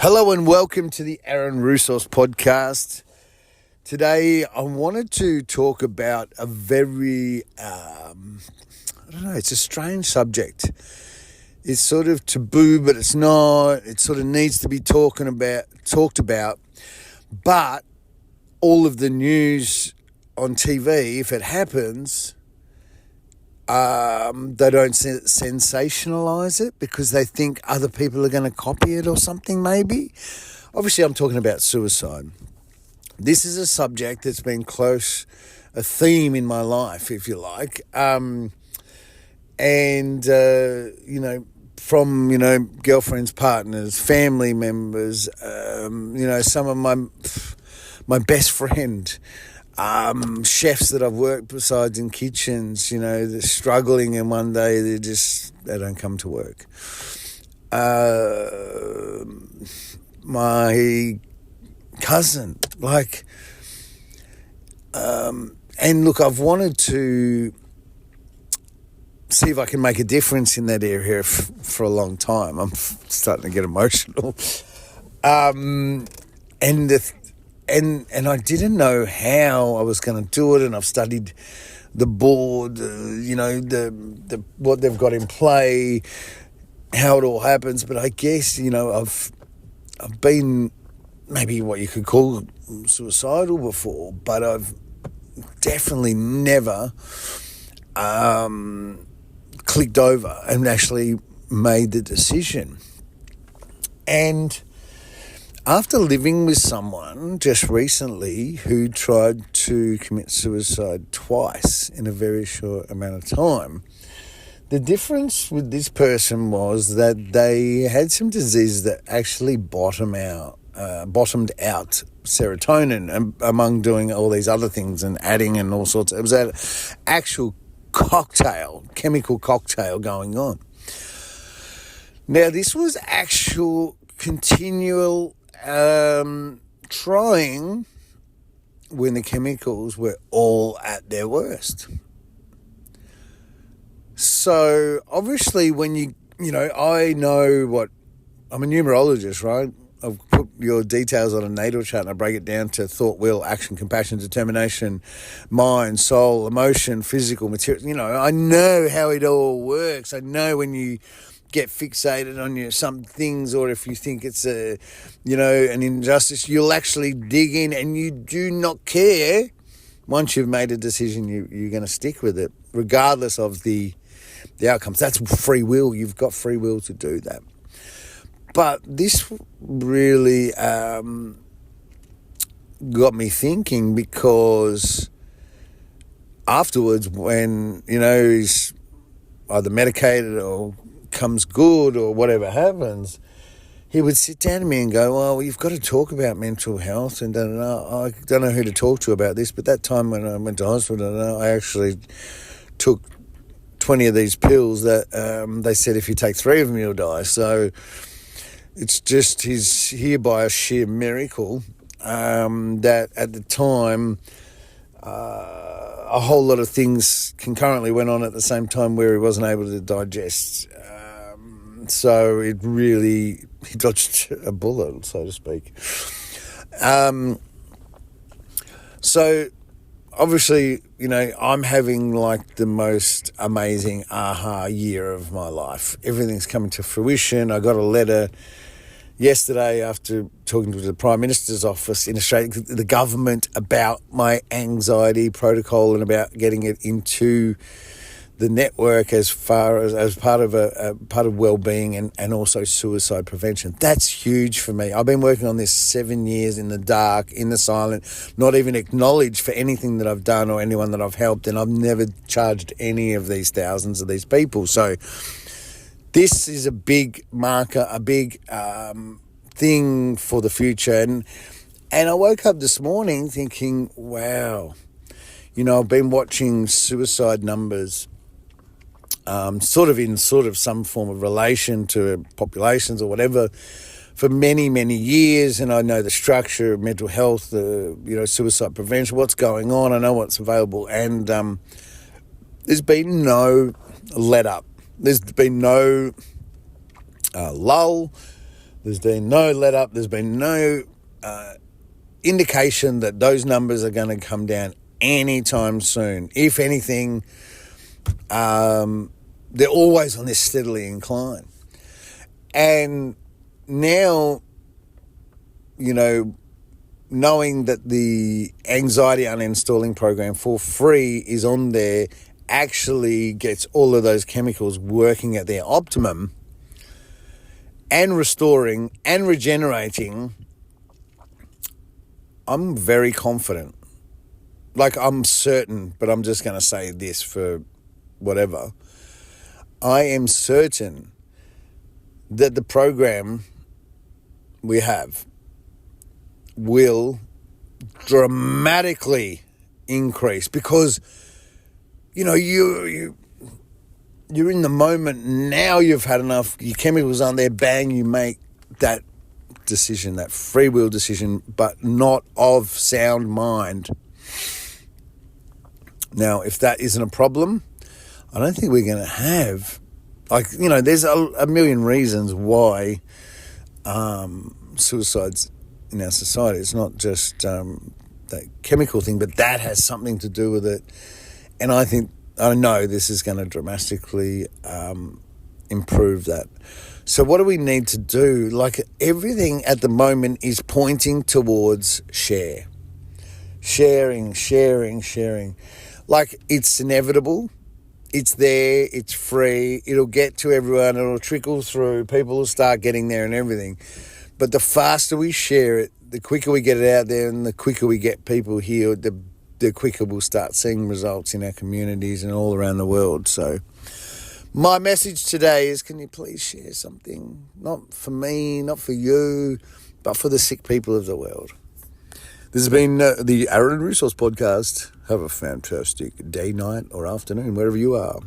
Hello and welcome to the Aaron Roussos podcast. Today I wanted to talk about a very, it's a strange subject. It's sort of taboo, but it's not. It sort of needs to be talked about. But all of the news on TV, if it happens, they don't sensationalize it because they think other people are going to copy it or something, maybe. Obviously, I'm talking about suicide. This is a subject that's been a theme in my life, if you like. From, girlfriends, partners, family members, some of my best friend, chefs that I've worked besides in kitchens, they're struggling and one day they don't come to work. My cousin, and look, I've wanted to see if I can make a difference in that area for a long time. I'm starting to get emotional. And I didn't know how I was going to do it, and I've studied the board, the what they've got in play, how it all happens. But I guess I've been maybe what you could call suicidal before, but I've definitely never clicked over and actually made the decision. And after living with someone just recently who tried to commit suicide twice in a very short amount of time, the difference with this person was that they had some disease that actually bottomed out serotonin among doing all these other things and adding and all sorts. It was an actual chemical cocktail going on. Now, this was actual continual trying when the chemicals were all at their worst. So obviously when I know what, I'm a numerologist, right? I've put your details on a natal chart and I break it down to thought, will, action, compassion, determination, mind, soul, emotion, physical, material. I know how it all works. I know when you get fixated on some things, or if you think it's an injustice, you'll actually dig in and you do not care. Once you've made a decision, you're going to stick with it, regardless of the outcomes. That's free will. You've got free will to do that. But this really got me thinking, because afterwards, when, he's either medicated or comes good or whatever happens, he would sit down to me and go, well, you've got to talk about mental health, and I don't know who to talk to about this, but that time when I went to hospital, I actually took 20 of these pills that they said if you take 3 of them, you'll die. So it's just he's here by a sheer miracle that at the time a whole lot of things concurrently went on at the same time where he wasn't able to digest. So he dodged a bullet, so to speak. So obviously, I'm having the most amazing aha year of my life. Everything's coming to fruition. I got a letter yesterday after talking to the Prime Minister's office in Australia, the government, about my anxiety protocol and about getting it into the network as far as part of part of well-being and also suicide prevention. That's huge for me. I've been working on this 7 years in the dark, in the silent, not even acknowledged for anything that I've done or anyone that I've helped, and I've never charged any of these thousands of these people. So this is a big marker, a big thing for the future. And I woke up this morning thinking, wow, I've been watching suicide numbers sort of some form of relation to populations or whatever for many, many years. And I know the structure of mental health, suicide prevention, what's going on. I know what's available. And there's been no let up. There's been no lull. There's been no let up. There's been no indication that those numbers are going to come down anytime soon. If anything, they're always on this steadily incline. And now, knowing that the Anxiety Uninstalling Program for free is on there, actually gets all of those chemicals working at their optimum and restoring and regenerating, I'm very confident. Like, I'm certain, but I'm just going to say this for whatever. I am certain that the program we have will dramatically increase, because you're in the moment now. You've had enough, your chemicals aren't there, bang, you make that decision, that free will decision, but not of sound mind. Now, if that isn't a problem, I don't think we're going to have, there's a million reasons why suicide's in our society. It's not just that chemical thing, but that has something to do with it. And I know this is going to dramatically improve that. So what do we need to do? Like, everything at the moment is pointing towards sharing. Like, it's inevitable. It's there. It's free. It'll get to everyone. It'll trickle through. People will start getting there and everything. But the faster we share it, the quicker we get it out there, and the quicker we get people healed, the quicker we'll start seeing results in our communities and all around the world. So my message today is, can you please share something? Not for me, not for you, but for the sick people of the world. This has been the Aaron Resource Podcast. Have a fantastic day, night, or afternoon, wherever you are.